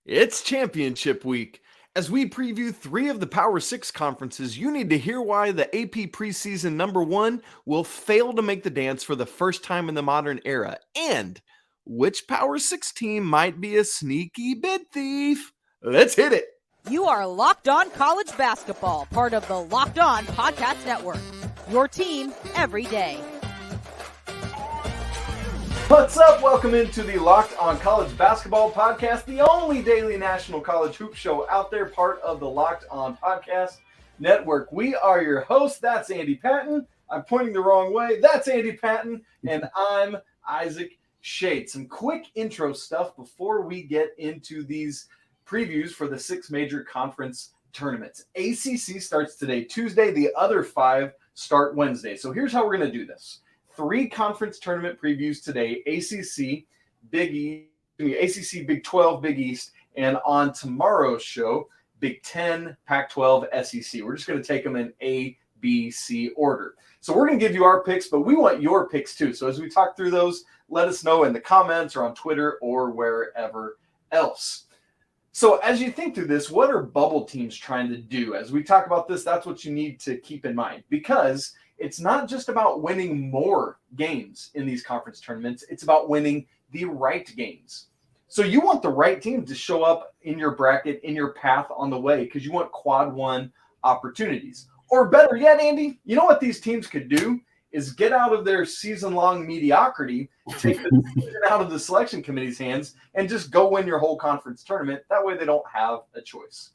It's championship week. As we preview 3 of the Power 6 conferences, you need to hear why the AP Preseason No. 1 will fail to make the dance for the first time in the modern era, and which Power 6 team might be a sneaky bid thief. Let's hit it. You are Locked On College Basketball, part of the Locked On Podcast Network. Your team every day. What's up? Welcome into the Locked On College Basketball Podcast, the only daily national college hoop show out there, part of the Locked On Podcast Network. We are your hosts. That's Andy Patton. I'm pointing the wrong way. That's Andy Patton, and I'm Isaac Shade. Some quick intro stuff before we get into these previews for the 6 major conference tournaments. ACC starts today, Tuesday. The other 5 start Wednesday. So here's how we're going to do this. 3 conference tournament previews today, ACC, ACC, Big 12, Big East, and on tomorrow's show, Big 10, Pac-12, SEC. We're just going to take them in A, B, C order. So we're going to give you our picks, but we want your picks too. So as we talk through those, let us know in the comments or on Twitter or wherever else. So as you think through this, what are bubble teams trying to do? As we talk about this, that's what you need to keep in mind, because it's not just about winning more games in these conference tournaments. It's about winning the right games. So you want the right team to show up in your bracket, in your path on the way, because you want quad 1 opportunities. Or better yet, Andy, you know what these teams could do is get out of their season-long mediocrity, take the decision out of the selection committee's hands, and just go win your whole conference tournament. That way they don't have a choice.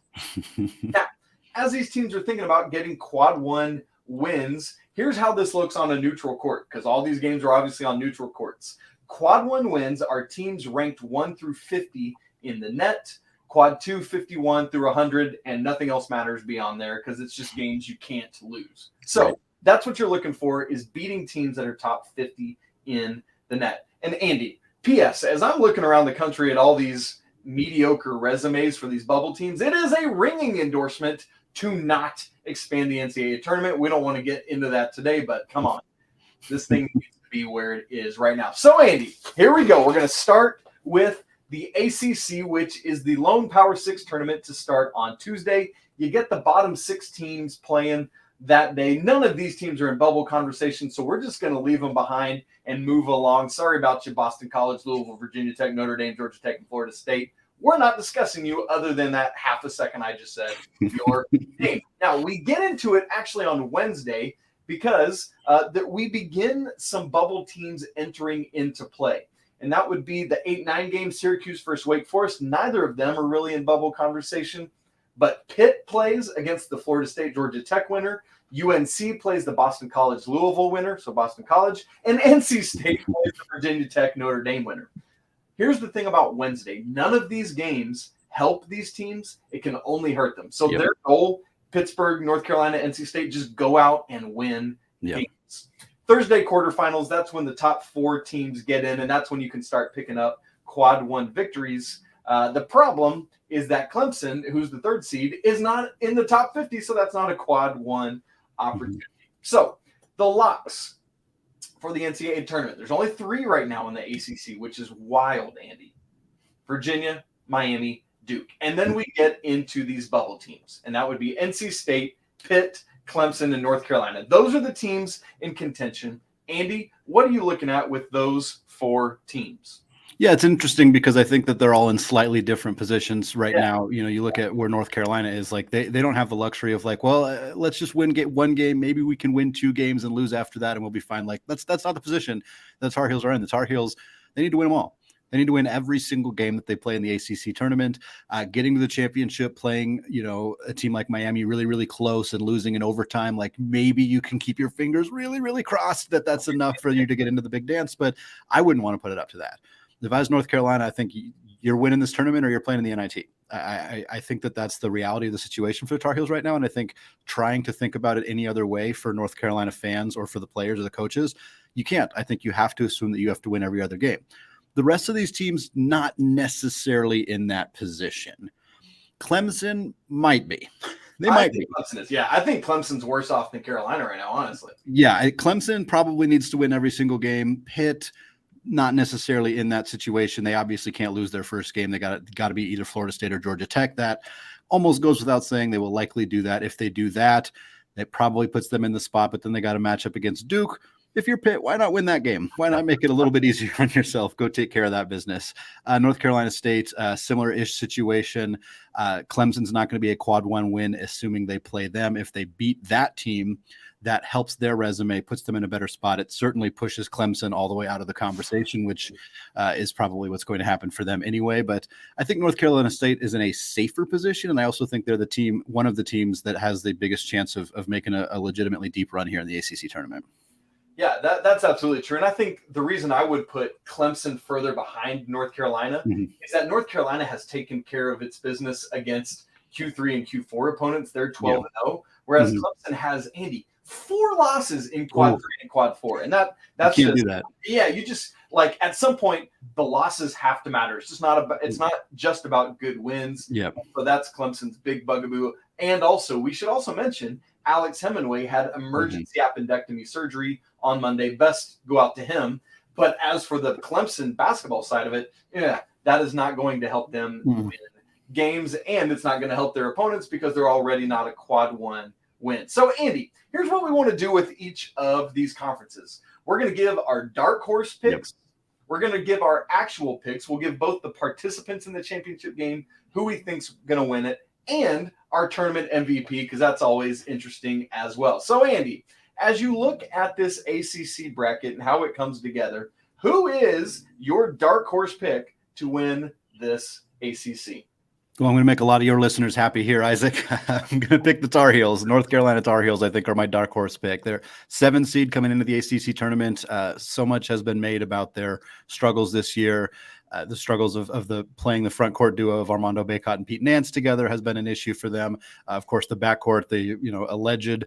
Now, as these teams are thinking about getting quad 1 wins, here's how this looks on a neutral court, because all these games are obviously on neutral courts. Quad 1 wins are teams ranked 1 through 50 in the net. Quad 2, 51 through 100, and nothing else matters beyond there because it's just games you can't lose. So that's what you're looking for, is beating teams that are top 50 in the net. And Andy, P.S., as I'm looking around the country at all these mediocre resumes for these bubble teams, it is a ringing endorsement to not expand the NCAA tournament. We don't want to get into that today, but come on. This thing needs to be where it is right now. So, Andy, here we go. We're going to start with the ACC, which is the lone Power 6 tournament to start on Tuesday. You get the bottom 6 teams playing that day. None of these teams are in bubble conversation, so we're just going to leave them behind and move along. Sorry about you, Boston College, Louisville, Virginia Tech, Notre Dame, Georgia Tech, and Florida State. We're not discussing you other than that half a second I just said your name. Now, we get into it actually on Wednesday because that we begin some bubble teams entering into play. And that would be the 8-9 game Syracuse versus Wake Forest. Neither of them are really in bubble conversation. But Pitt plays against the Florida State, Georgia Tech winner. UNC plays the Boston College, Louisville winner, so Boston College. And NC State plays the Virginia Tech, Notre Dame winner. Here's the thing about Wednesday. None of these games help these teams. It can only hurt them. So their goal, Pittsburgh, North Carolina, NC State, just go out and win games. Thursday quarterfinals, that's when the top 4 teams get in, and that's when you can start picking up quad 1 victories. The problem is that Clemson, who's the 3rd seed, is not in the top 50, so that's not a quad 1 opportunity. So the locks for the NCAA tournament. There's only 3 right now in the ACC, which is wild, Andy. Virginia, Miami, Duke. And then we get into these bubble teams, and that would be NC State, Pitt, Clemson, and North Carolina. Those are the teams in contention. Andy, what are you looking at with those 4 teams? Yeah, it's interesting because I think that they're all in slightly different positions right now. You know, you look at where North Carolina is, like they don't have the luxury of like, well, let's just win one game. Maybe we can win 2 games and lose after that and we'll be fine. Like that's not the position the Tar Heels are in. The Tar Heels, they need to win them all. They need to win every single game that they play in the ACC tournament, getting to the championship, playing, you know, a team like Miami really, really close and losing in overtime. Like maybe you can keep your fingers really, really crossed that that's enough for you to get into the big dance. But I wouldn't want to put it up to that. If I was North Carolina, I think you're winning this tournament or you're playing in the NIT. I think that that's the reality of the situation for the Tar Heels right now. And I think trying to think about it any other way for North Carolina fans or for the players or the coaches, you can't. I think you have to assume that you have to win every other game. The rest of these teams, not necessarily in that position. Clemson might be. They might be. Clemson is. Yeah, I think Clemson's worse off than Carolina right now, honestly. Yeah, Clemson probably needs to win every single game. Pitt, not necessarily in that situation. They obviously can't lose their first game. They got to be either Florida State or Georgia Tech. That almost goes without saying. They will likely do that. If they do that, it probably puts them in the spot, but then they got to match up against Duke. If you're Pitt, why not win that game? Why not make it a little bit easier on yourself? Go take care of that business. North Carolina State, similar-ish situation. Clemson's not going to be a quad one win, assuming they play them. If they beat that team, that helps their resume, puts them in a better spot. It certainly pushes Clemson all the way out of the conversation, which is probably what's going to happen for them anyway. But I think North Carolina State is in a safer position, and I also think they're the team, one of the teams that has the biggest chance of making a legitimately deep run here in the ACC tournament. Yeah, that's absolutely true. And I think the reason I would put Clemson further behind North Carolina is that North Carolina has taken care of its business against Q3 and Q4 opponents. They're 12-0, whereas Clemson has, Andy, 4 losses in quad 3 and quad 4. And that's you can't do that. Yeah, you just like at some point the losses have to matter. It's just not about, it's not just about good wins. Yeah. So that's Clemson's big bugaboo. And also we should also mention Alex Hemingway had emergency appendectomy surgery on Monday. Best go out to him. But as for the Clemson basketball side of it, that is not going to help them win games, and it's not going to help their opponents because they're already not a quad one win. So, Andy, here's what we want to do with each of these conferences. We're going to give our dark horse picks. We're going to give our actual picks. We'll give both the participants in the championship game, who we think's going to win it, and our tournament MVP, because that's always interesting as well. So, Andy, as you look at this ACC bracket and how it comes together, who is your dark horse pick to win this ACC? Well, I'm going to make a lot of your listeners happy here, Isaac. I'm going to pick the Tar Heels. North Carolina Tar Heels, I think, are my dark horse pick. They're 7 seed coming into the ACC tournament. So much has been made about their struggles this year. The struggles of the playing the front court duo of Armando Bacot and Pete Nance together has been an issue for them. Of course, the backcourt, the alleged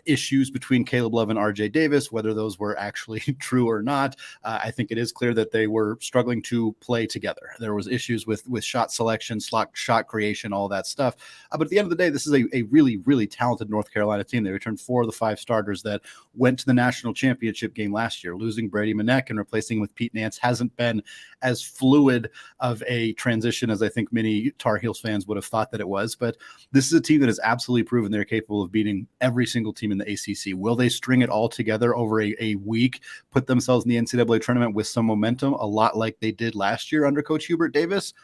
issues between Caleb Love and RJ Davis, whether those were actually true or not. I think it is clear that they were struggling to play together. There was issues with shot selection, shot creation, all that stuff. But at the end of the day, this is a really, really talented North Carolina team. They returned 4 of the 5 starters that went to the national championship game last year. Losing Brady Manek and replacing him with Pete Nance hasn't been as fluid of a transition as I think many Tar Heels fans would have thought that it was. But this is a team that has absolutely proven they're capable of beating every single team in the ACC. Will they string it all together over a week, put themselves in the NCAA tournament with some momentum, a lot like they did last year under Coach Hubert Davis?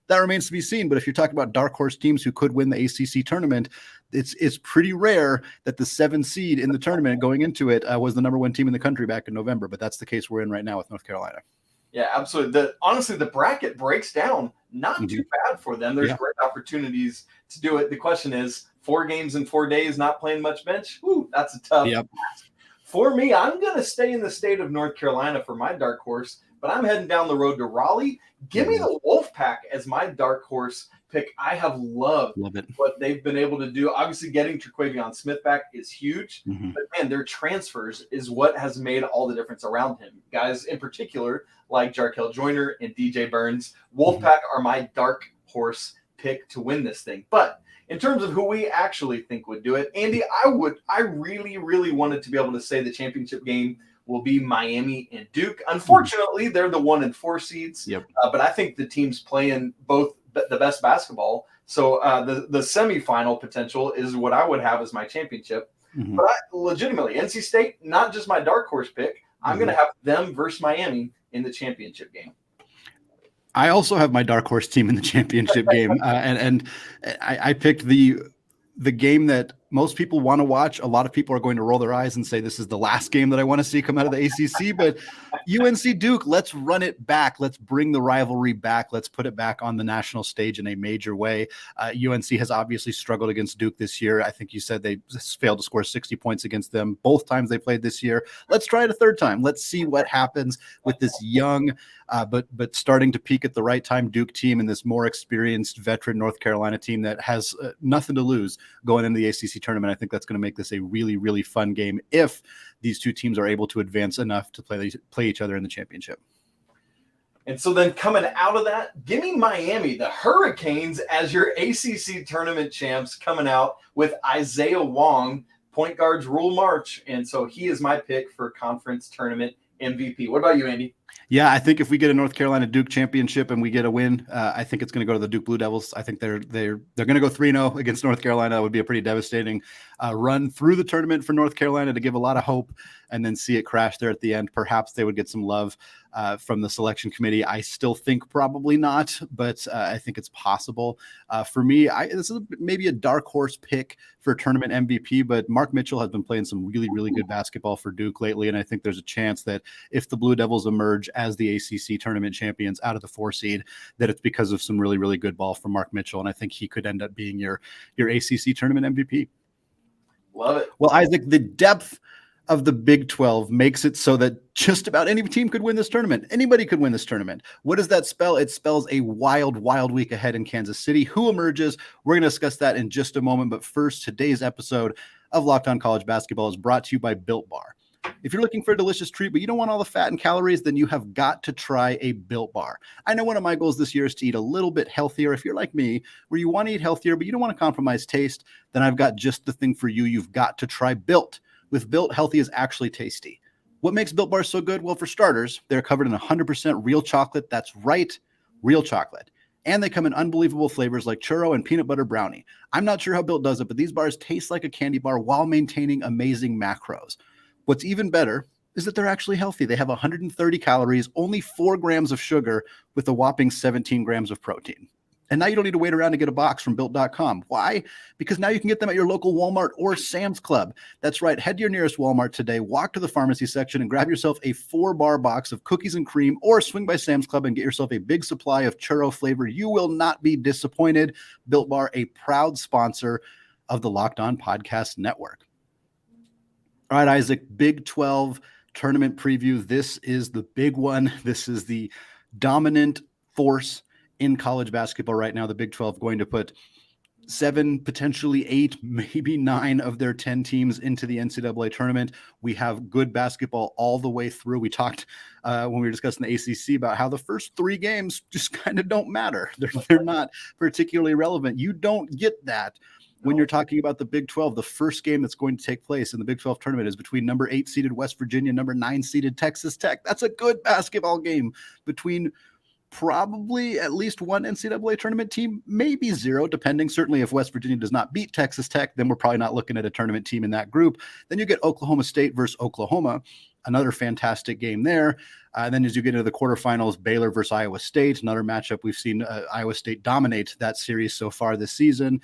That remains to be seen. But if you're talking about dark horse teams who could win the ACC tournament, it's pretty rare that the 7 seed in the tournament going into it was the number 1 team in the country back in November. But that's the case we're in right now with North Carolina. Yeah, absolutely. Honestly, the bracket breaks down not too bad for them. There's great opportunities to do it. The question is, 4 games in 4 days, not playing much bench? Ooh, that's a tough task. For me, I'm going to stay in the state of North Carolina for my dark horse, but I'm heading down the road to Raleigh. Give me the Wolfpack as my dark horse pick. I have loved what they've been able to do. Obviously, getting Traquavion Smith back is huge, but man, their transfers is what has made all the difference around him. Guys in particular, like Jarkel Joyner and DJ Burns. Wolfpack are my dark horse pick to win this thing. But in terms of who we actually think would do it, Andy, I really, really wanted to be able to say the championship game will be Miami and Duke. Unfortunately, they're the 1 and 4 seeds. But I think the team's playing both the best basketball. So the semifinal potential is what I would have as my championship. But legitimately, NC State, not just my dark horse pick. I'm going to have them versus Miami in the championship game. I also have my dark horse team in the championship game, and I picked the game that most people want to watch. A lot of people are going to roll their eyes and say this is the last game that I want to see come out of the ACC, but UNC Duke, let's run it back. Let's bring the rivalry back. Let's put it back on the national stage in a major way. UNC has obviously struggled against Duke this year. I think you said they failed to score 60 points against them both times they played this year. Let's try it a third time. Let's see what happens with this young, but starting to peak at the right time Duke team and this more experienced veteran North Carolina team that has nothing to lose going into the ACC tournament. I think that's going to make this a really, really fun game if these two teams are able to advance enough to play each other in the championship. And so then coming out of that, give me Miami, the Hurricanes, as your ACC tournament champs, coming out with Isaiah Wong. Point guards rule march. And so he is my pick for conference tournament MVP. What about you, Andy? Yeah, I think if we get a North Carolina Duke championship and we get a win, I think it's going to go to the Duke Blue Devils. I think they're going to go 3-0 against North Carolina. That would be a pretty devastating run through the tournament for North Carolina to give a lot of hope and then see it crash there at the end. Perhaps they would get some love from the selection committee. I still think probably not, but I think it's possible. For me, this is maybe a dark horse pick for tournament MVP, but Mark Mitchell has been playing some really, really good basketball for Duke lately, and I think there's a chance that if the Blue Devils emerge as the ACC tournament champions out of the 4 seed, that it's because of some really, really good ball from Mark Mitchell, and I think he could end up being your ACC tournament MVP. Love it. Well, Isaac, the depth of the Big 12 makes it so that just about any team could win this tournament. Anybody could win this tournament. What does that spell? It spells a wild, wild week ahead in Kansas City. Who emerges? We're going to discuss that in just a moment. But first, today's episode of Locked On College Basketball is brought to you by Built Bar. If you're looking for a delicious treat, but you don't want all the fat and calories, then you have got to try a Built Bar. I know one of my goals this year is to eat a little bit healthier. If you're like me, where you want to eat healthier, but you don't want to compromise taste, then I've got just the thing for you. You've got to try Built. With Built, healthy is actually tasty. What makes Built Bars so good? Well, for starters, they're covered in 100% real chocolate. That's right, real chocolate. And they come in unbelievable flavors like churro and peanut butter brownie. I'm not sure how Built does it, but these bars taste like a candy bar while maintaining amazing macros. What's even better is that they're actually healthy. They have 130 calories, only 4 grams of sugar, with a whopping 17 grams of protein. And now you don't need to wait around to get a box from Built.com. Why? Because now you can get them at your local Walmart or Sam's Club. That's right. Head to your nearest Walmart today, walk to the pharmacy section, and grab yourself a 4-bar box of cookies and cream, or swing by Sam's Club and get yourself a big supply of churro flavor. You will not be disappointed. Built Bar, a proud sponsor of the Locked On Podcast Network. All right, Isaac, Big 12 tournament preview. This is the big one. This is the dominant force in college basketball right now. The Big 12 going to put 7, potentially 8, maybe 9 of their 10 teams into the NCAA tournament. We have good basketball all the way through. We talked when we were discussing the ACC about how the first 3 games just kind of don't matter. They're not particularly relevant. You don't get that when you're talking about the Big 12. The first game that's going to take place in the Big 12 tournament is between number 8 seeded West Virginia, number 9 seeded Texas Tech. That's a good basketball game between probably at least one NCAA tournament team, maybe 0, depending. Certainly if West Virginia does not beat Texas Tech, then we're probably not looking at a tournament team in that group. Then you get Oklahoma State versus Oklahoma, another fantastic game there. And then as you get into the quarterfinals, Baylor versus Iowa State, another matchup. We've seen Iowa State dominate that series so far this season.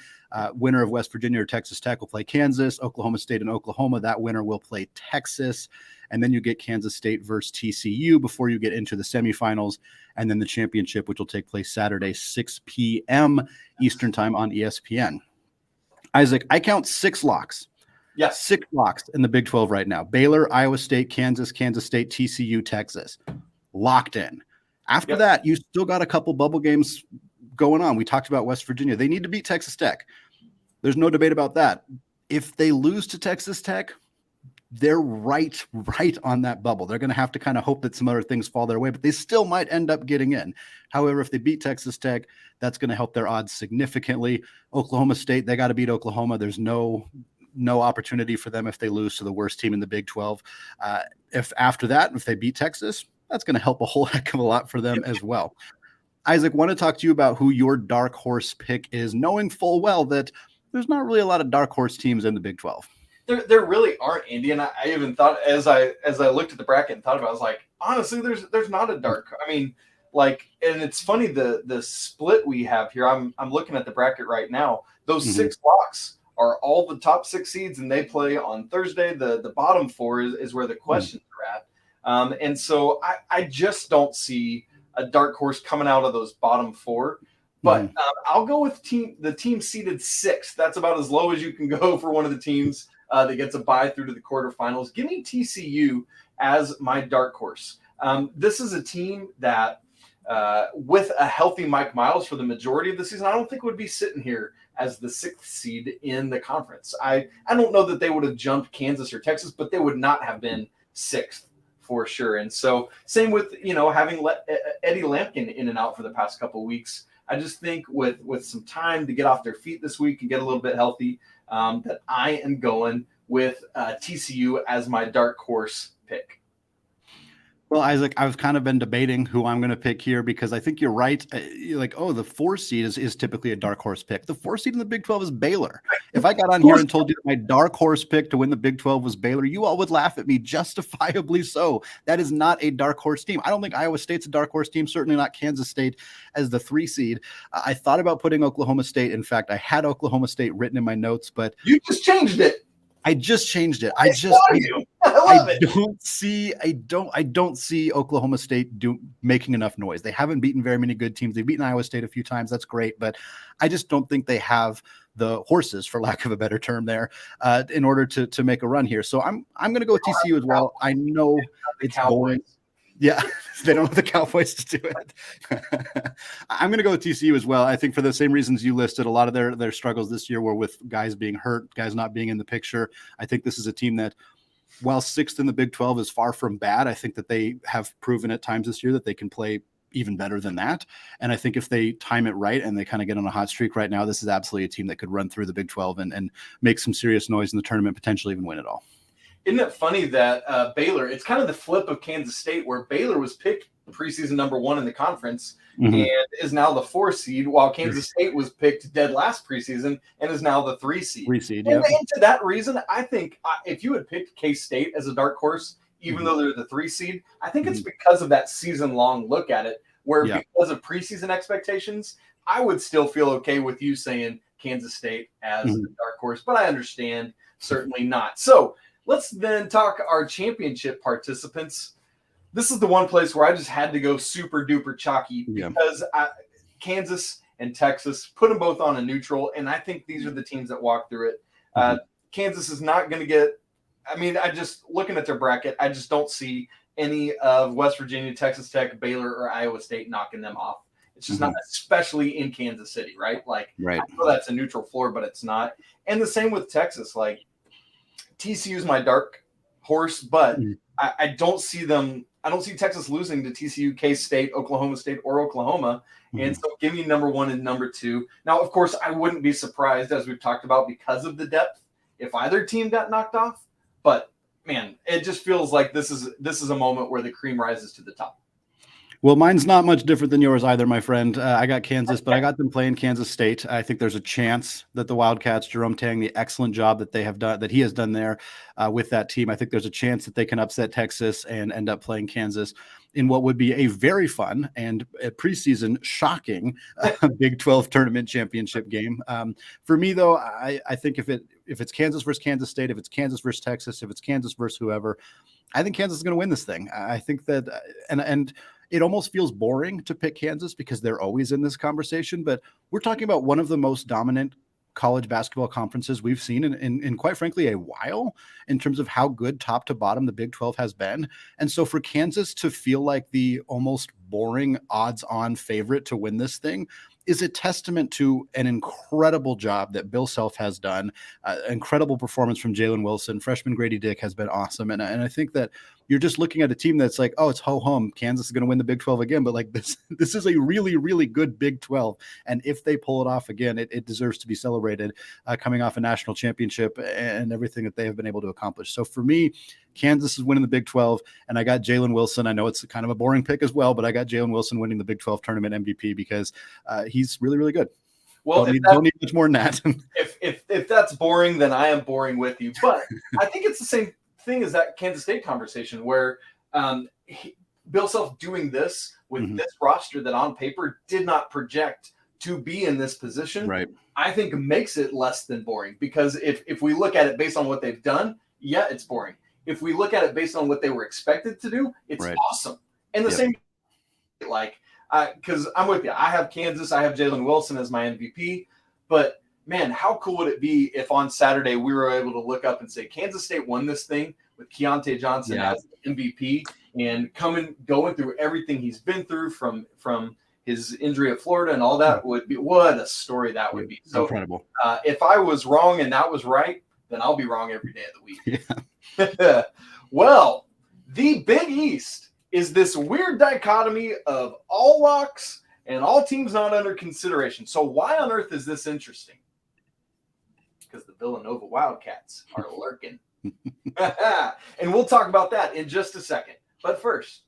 Winner of West Virginia or Texas Tech will play Kansas. Oklahoma State and Oklahoma, that winner will play Texas. And then you get Kansas State versus TCU before you get into the semifinals, and then the championship, which will take place Saturday, 6 p.m. Eastern time on ESPN. Isaac, I count 6 locks. Yes. 6 locks in the Big 12 right now. Baylor, Iowa State, Kansas State, TCU, Texas. Locked in. After that, you still got a couple bubble games going on. We talked about West Virginia. They need to beat Texas Tech. There's no debate about that. If they lose to Texas Tech, they're right on that bubble. They're going to have to kind of hope that some other things fall their way, but they still might end up getting in. However, if they beat Texas Tech, that's going to help their odds significantly. Oklahoma State, they got to beat Oklahoma. There's no opportunity for them if they lose to the worst team in the Big 12. If after that, if they beat Texas, that's going to help a whole heck of a lot for them as well. Isaac, want to talk to you about who your dark horse pick is, knowing full well that there's not really a lot of dark horse teams in the Big 12. There really aren't, Andy. And I even thought as I looked at the bracket and thought about it, I was like, honestly, there's not a dark. I mean, like, and it's funny the split we have here. I'm looking at the bracket right now. Those 6 locks are all the top 6 seeds, and they play on Thursday. The bottom 4 is where the questions are at. And so I just don't see a dark horse coming out of those bottom 4. But I'll go with the team seeded 6th. That's about as low as you can go for one of the teams that gets a bye through to the quarterfinals. Give me TCU as my dark horse. This is a team that, with a healthy Mike Miles for the majority of the season, I don't think would be sitting here as the 6th seed in the conference. I don't know that they would have jumped Kansas or Texas, but they would not have been 6th for sure. And so same with, having let Eddie Lampkin in and out for the past couple of weeks. I just think with some time to get off their feet this week and get a little bit healthy, that I am going with TCU as my dark horse pick. Well, Isaac, I've kind of been debating who I'm going to pick here because I think you're right. You're like, oh, the 4 seed is typically a dark horse pick. The 4 seed in the Big 12 is Baylor. If I got on here and told you that my dark horse pick to win the Big 12 was Baylor, you all would laugh at me, justifiably so. That is not a dark horse team. I don't think Iowa State's a dark horse team, certainly not Kansas State as the 3 seed. I thought about putting Oklahoma State. In fact, I had Oklahoma State written in my notes, but you just changed it. I just changed it. I love it. I don't see Oklahoma State making enough noise. They haven't beaten very many good teams. They've beaten Iowa State a few times. That's great, but I just don't think they have the horses, for lack of a better term, there in order to make a run here. So I'm going to go with TCU as well. I know it's boring. Yeah, they don't have the Cowboys to do it. I'm going to go with TCU as well. I think for the same reasons you listed, a lot of their struggles this year were with guys being hurt, guys not being in the picture. I think this is a team that, while 6th in the Big 12 is far from bad, I think that they have proven at times this year that they can play even better than that. And I think if they time it right and they kind of get on a hot streak right now, this is absolutely a team that could run through the Big 12 and make some serious noise in the tournament, potentially even win it all. Isn't it funny that Baylor, it's kind of the flip of Kansas State, where Baylor was picked preseason number 1 in the conference and is now the 4 seed, while Kansas State was picked dead last preseason and is now the 3 seed. And to that reason, I think if you had picked K-State as a dark horse, even though they're the 3 seed, I think it's because of that season-long look at it, where because of preseason expectations, I would still feel okay with you saying Kansas State as the dark horse, but I understand certainly not. So let's then talk our championship participants. This is the one place where I just had to go super duper chalky because Kansas and Texas, put them both on a neutral, and I think these are the teams that walk through it. Kansas is not going to get – I mean, I just – looking at their bracket, I just don't see any of West Virginia, Texas Tech, Baylor, or Iowa State knocking them off. It's just not, especially in Kansas City, right? Like, I know that's a neutral floor, but it's not. And the same with Texas. Like, TCU is my dark horse, but I don't see them. I don't see Texas losing to TCU, K-State, Oklahoma State, or Oklahoma. And so give me number 1 and number 2. Now, of course, I wouldn't be surprised, as we've talked about, because of the depth, if either team got knocked off. But, man, it just feels like this is a moment where the cream rises to the top. Well, mine's not much different than yours either, my friend. I got Kansas, but I got them playing Kansas State. I think there's a chance that the Wildcats, Jerome Tang, the excellent job that they have done, that he has done there with that team, I think there's a chance that they can upset Texas and end up playing Kansas in what would be a very fun and a preseason shocking Big 12 tournament championship game. For me, though, I think if it's Kansas versus Kansas State, if it's Kansas versus Texas, if it's Kansas versus whoever, I think Kansas is going to win this thing. I think that, and it almost feels boring to pick Kansas because they're always in this conversation, but we're talking about one of the most dominant college basketball conferences we've seen in quite frankly a while, in terms of how good top to bottom the Big 12 has been. And so for Kansas to feel like the almost boring odds-on favorite to win this thing is a testament to an incredible job that Bill Self has done. Incredible performance from Jalen Wilson. Freshman Grady Dick has been awesome. And I think that you're just looking at a team that's like, oh, it's ho-hum. Kansas is going to win the Big 12 again. But like this is a really, really good Big 12. And if they pull it off again, it deserves to be celebrated, coming off a national championship and everything that they have been able to accomplish. So for me, Kansas is winning the Big 12, and I got Jalen Wilson. I know it's kind of a boring pick as well, but I got Jalen Wilson winning the Big 12 tournament MVP because he's really, really good. Well, don't need much more than that. if that's boring, then I am boring with you. But I think it's the same thing as that Kansas State conversation where Bill Self doing this with this roster that on paper did not project to be in this position, right? I think makes it less than boring, because if we look at it based on what they've done, yeah, it's boring. If we look at it based on what they were expected to do, it's awesome. And the same, like, because I'm with you. I have Kansas. I have Jalen Wilson as my MVP. But, man, how cool would it be if on Saturday we were able to look up and say Kansas State won this thing with Keontae Johnson as MVP and going through everything he's been through from his injury at Florida and all that would be – what a story that would be. So incredible. If I was wrong and that was right, then I'll be wrong every day of the week. Well, the Big East is this weird dichotomy of all locks and all teams not under consideration. So why on earth is this interesting? Because the Villanova Wildcats are lurking. And we'll talk about that in just a second. But first,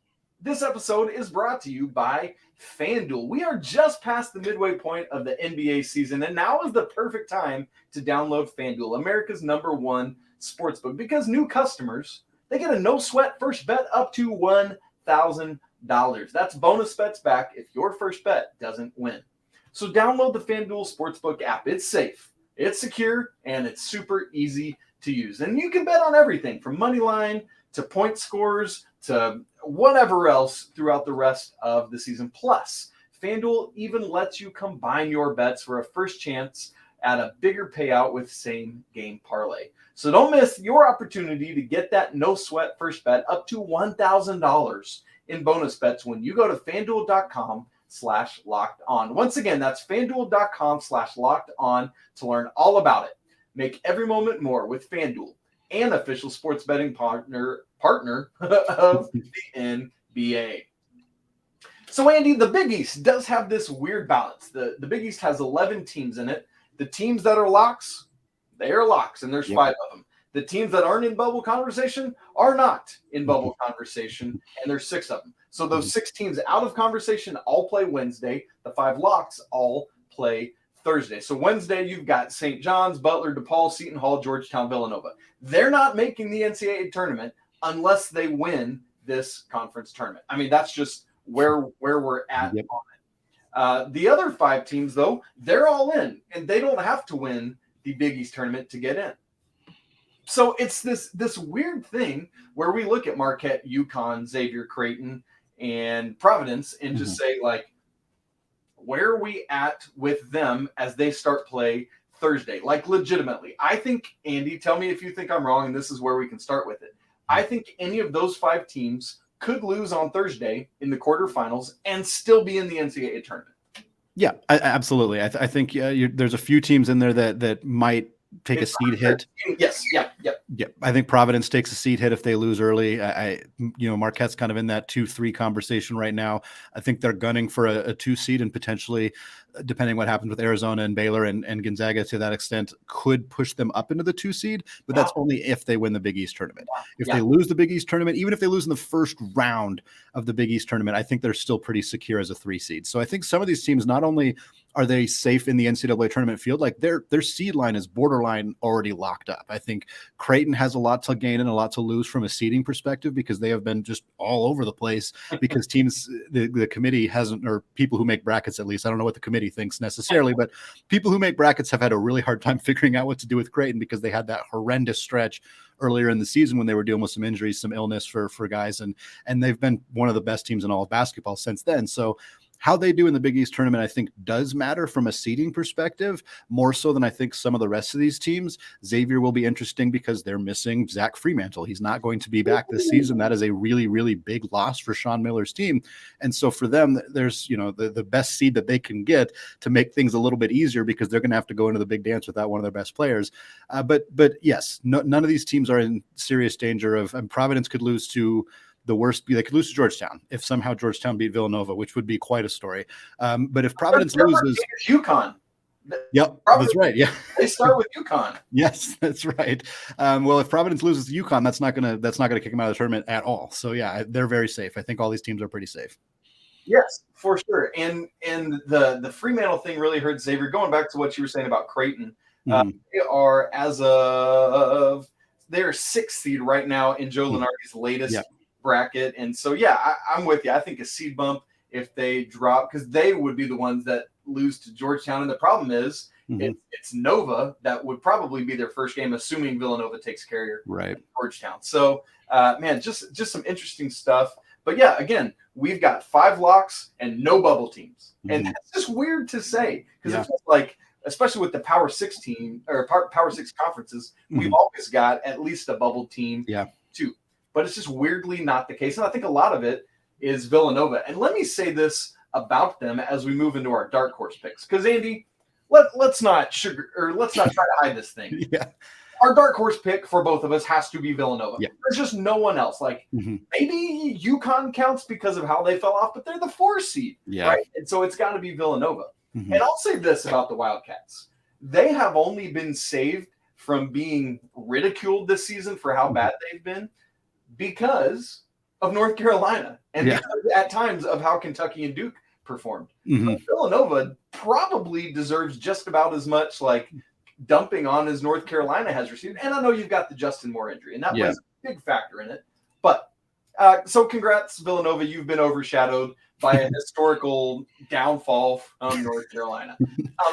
This episode is brought to you by FanDuel. We are just past the midway point of the NBA season, and now is the perfect time to download FanDuel, America's #1 sportsbook, because new customers, they get a no-sweat first bet up to $1,000. That's bonus bets back if your first bet doesn't win. So download the FanDuel Sportsbook app. It's safe, it's secure, and it's super easy to use. And you can bet on everything from money line to point scores to whatever else throughout the rest of the season. Plus, FanDuel even lets you combine your bets for a first chance at a bigger payout with same game parlay. So don't miss your opportunity to get that no sweat first bet up to $1,000 in bonus bets when you go to FanDuel.com/locked-on. Once again, that's FanDuel.com/locked-on to learn all about it. Make every moment more with FanDuel, an official sports betting partner of the NBA. So, Andy, the Big East does have this weird balance. The Big East has 11 teams in it. The teams that are locks, they are locks, and there's 5 of them. The teams that aren't in bubble conversation are not in bubble conversation, and there's 6 of them. So those 6 teams out of conversation all play Wednesday. The 5 locks all play Thursday. So Wednesday, you've got St. John's, Butler, DePaul, Seton Hall, Georgetown, Villanova. They're not making the NCAA tournament unless they win this conference tournament. I mean, that's just where we're at on it. The other 5 teams, though, they're all in, and they don't have to win the Big East tournament to get in. So it's this weird thing where we look at Marquette, UConn, Xavier, Creighton, and Providence and just say, like, where are we at with them as they start play Thursday? Like, legitimately, I think, Andy, tell me if you think I'm wrong, and this is where we can start with it. I think any of those 5 teams could lose on Thursday in the quarterfinals and still be in the NCAA tournament. Yeah, absolutely. I think there's a few teams in there that might take a seed hit. Yes. Yep. Yeah, I think Providence takes a seed hit if they lose early. Marquette's kind of in that 2-3 conversation right now. I think they're gunning for a 2 seed, and potentially, depending what happens with Arizona and Baylor and Gonzaga to that extent, could push them up into the 2 seed. But that's only if they win the Big East tournament. If they lose the Big East tournament, even if they lose in the first round of the Big East tournament, I think they're still pretty secure as a 3 seed. So I think some of these teams, not only are they safe in the NCAA tournament field, like their seed line is borderline already locked up. I think Creighton has a lot to gain and a lot to lose from a seeding perspective, because they have been just all over the place because teams, the committee hasn't, or people who make brackets, at least, I don't know what the committee thinks necessarily, but people who make brackets have had a really hard time figuring out what to do with Creighton, because they had that horrendous stretch earlier in the season when they were dealing with some injuries, some illness for guys, and they've been one of the best teams in all of basketball since then. So how they do in the Big East tournament, I think, does matter from a seeding perspective, more so than I think some of the rest of these teams. Xavier will be interesting because they're missing Zach Fremantle. He's not going to be back this season. That is a really, really big loss for Sean Miller's team. And so for them, there's, the best seed that they can get to make things a little bit easier, because they're going to have to go into the big dance without one of their best players. But yes, none of these teams are in serious danger of, Providence could lose to the worst. They could lose to Georgetown if somehow Georgetown beat Villanova, which would be quite a story. But if Providence loses, UConn. Yep, that's right. Yeah, they start with UConn. Yes, that's right. Well, if Providence loses to UConn, that's not gonna kick them out of the tournament at all. So yeah, they're very safe. I think all these teams are pretty safe. Yes, for sure. And the Fremantle thing really hurt Xavier. Going back to what you were saying about Creighton, they are, as of, they're 6th seed right now in Joe Lunardi's latest bracket. And so, I'm with you. I think a seed bump if they drop, because they would be the ones that lose to Georgetown. And the problem is it's Nova that would probably be their first game, assuming Villanova takes care of Georgetown. So, just some interesting stuff. But yeah, again, we've got 5 locks and no bubble teams. And that's just weird to say, because it's like, especially with the Power 6 team or Power 6 conferences, we've always got at least a bubble team too. But it's just weirdly not the case. And I think a lot of it is Villanova. And let me say this about them as we move into our dark horse picks. Because, Andy, let's not try to hide this thing. Our dark horse pick for both of us has to be Villanova. There's just no one else. Like, maybe UConn counts because of how they fell off, but they're the 4 seed, right? And so it's got to be Villanova. And I'll say this about the Wildcats. They have only been saved from being ridiculed this season for how bad they've been because of North Carolina, and because at times of how Kentucky and Duke performed. But Villanova probably deserves just about as much like dumping on as North Carolina has received. And I know you've got the Justin Moore injury, and that plays a big factor in it. But so congrats, Villanova. You've been overshadowed by a historical downfall from North Carolina.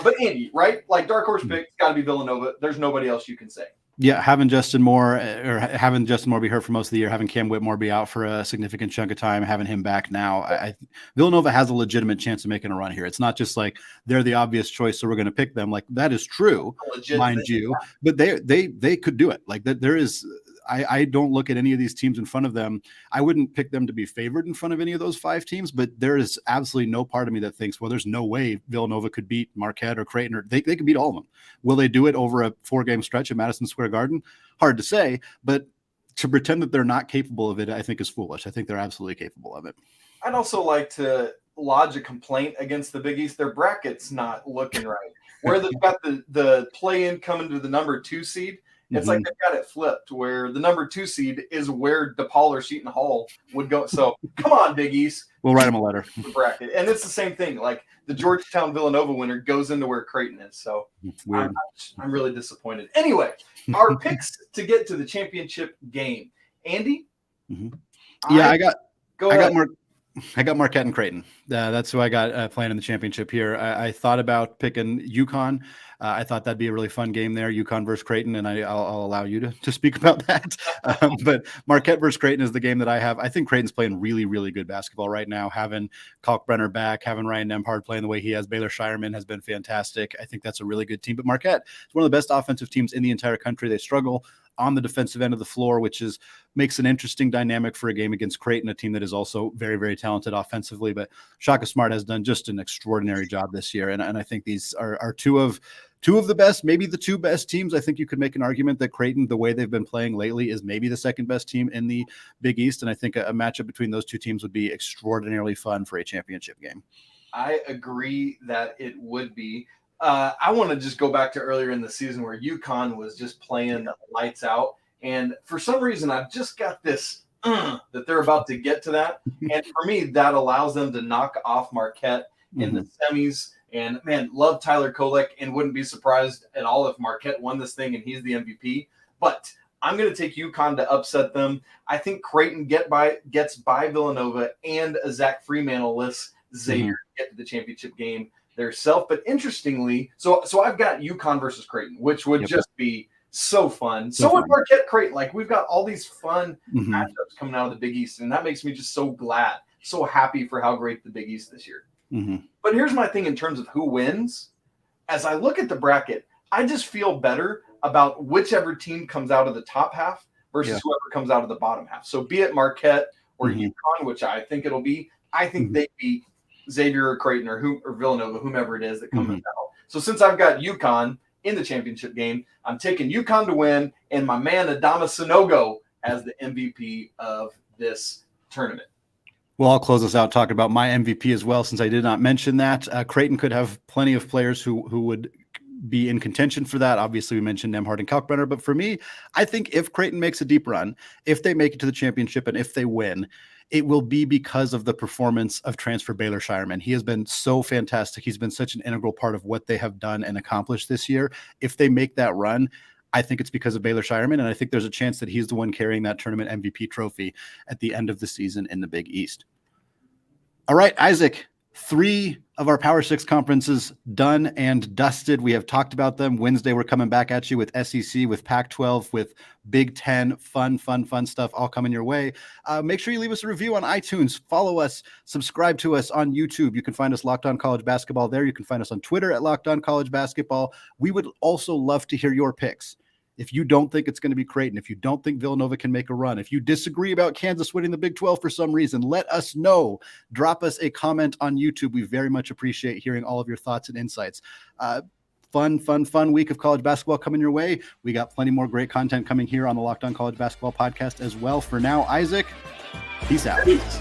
But Andy, right? Like dark horse pick, it's got to be Villanova. There's nobody else you can say. Yeah, having Justin Moore be hurt for most of the year, having Cam Whitmore be out for a significant chunk of time, having him back now, Villanova has a legitimate chance of making a run here. It's not just like they're the obvious choice, so we're going to pick them. Like that is true, mind you, but they could do it. Like that, there is. I don't look at any of these teams in front of them. I wouldn't pick them to be favored in front of any of those 5 teams, but there is absolutely no part of me that thinks, well, there's no way Villanova could beat Marquette or Creighton, or they could beat all of them. Will they do it over a 4-game stretch at Madison Square Garden? Hard to say, but to pretend that they're not capable of it, I think is foolish. I think they're absolutely capable of it. I'd also like to lodge a complaint against the Big East. Their bracket's not looking right. Where they've got the play-in coming to the number 2 seed, it's like they've got it flipped where the number 2 seed is where DePaul or Seton Hall would go. So come on, Big East. We'll write them a letter. Bracket. And it's the same thing. Like the Georgetown Villanova winner goes into where Creighton is. So I'm really disappointed. Anyway, our picks to get to the championship game. Andy? I got Marquette and Creighton. That's who I got playing in the championship here. I thought about picking UConn. I thought that'd be a really fun game there, UConn versus Creighton, and I'll allow you to speak about that. But Marquette versus Creighton is the game that I have. I think Creighton's playing really, really good basketball right now. Having Kalkbrenner back, having Ryan Nembhard playing the way he has, Baylor Shireman has been fantastic. I think that's a really good team. But Marquette is one of the best offensive teams in the entire country. They struggle on the defensive end of the floor, which makes an interesting dynamic for a game against Creighton, a team that is also very, very talented offensively. But Shaka Smart has done just an extraordinary job this year. And I think these are two of the best, maybe the 2 best teams. I think you could make an argument that Creighton, the way they've been playing lately, is maybe the 2nd best team in the Big East. And I think a matchup between those 2 teams would be extraordinarily fun for a championship game. I agree that it would be. I want to just go back to earlier in the season where UConn was just playing lights out. And for some reason, I've just got this that they're about to get to that. And for me, that allows them to knock off Marquette in the semis. And, man, love Tyler Kolek and wouldn't be surprised at all if Marquette won this thing and he's the MVP. But I'm going to take UConn to upset them. I think Creighton gets by Villanova and a Zach Freemantle-less Xavier get to the championship game theirself. But interestingly, so I've got UConn versus Creighton, which would just be so fun. So would Marquette Creighton. Like, we've got all these fun matchups coming out of the Big East, and that makes me just so glad, so happy for how great the Big East this year. But here's my thing in terms of who wins. As I look at the bracket, I just feel better about whichever team comes out of the top half versus whoever comes out of the bottom half. So be it Marquette or UConn, which I think it'll be, I think they beat Xavier or Creighton or Villanova, whomever it is that comes out. So since I've got UConn in the championship game, I'm taking UConn to win and my man Adama Sanogo as the MVP of this tournament. Well, I'll close us out talking about my MVP as well, since I did not mention that. Creighton could have plenty of players who would be in contention for that. Obviously, we mentioned Nembhard and Kalkbrenner, but for me, I think if Creighton makes a deep run, if they make it to the championship, and if they win, it will be because of the performance of transfer Baylor Shireman. He has been so fantastic. He's been such an integral part of what they have done and accomplished this year. If they make that run, I think it's because of Baylor Shireman, and I think there's a chance that he's the one carrying that tournament MVP trophy at the end of the season in the Big East. All right, Isaac, 3 of our Power 6 conferences done and dusted. We have talked about them. Wednesday, we're coming back at you with SEC, with Pac-12, with Big Ten, fun stuff all coming your way. Make sure you leave us a review on iTunes. Follow us, subscribe to us on YouTube. You can find us Locked On College Basketball there. You can find us on Twitter at Locked On College Basketball. We would also love to hear your picks. If you don't think it's going to be Creighton, if you don't think Villanova can make a run, if you disagree about Kansas winning the Big 12 for some reason, let us know. Drop us a comment on YouTube. We very much appreciate hearing all of your thoughts and insights. Fun week of college basketball coming your way. We got plenty more great content coming here on the Locked On College Basketball podcast as well. For now, Isaac, peace out. Peace.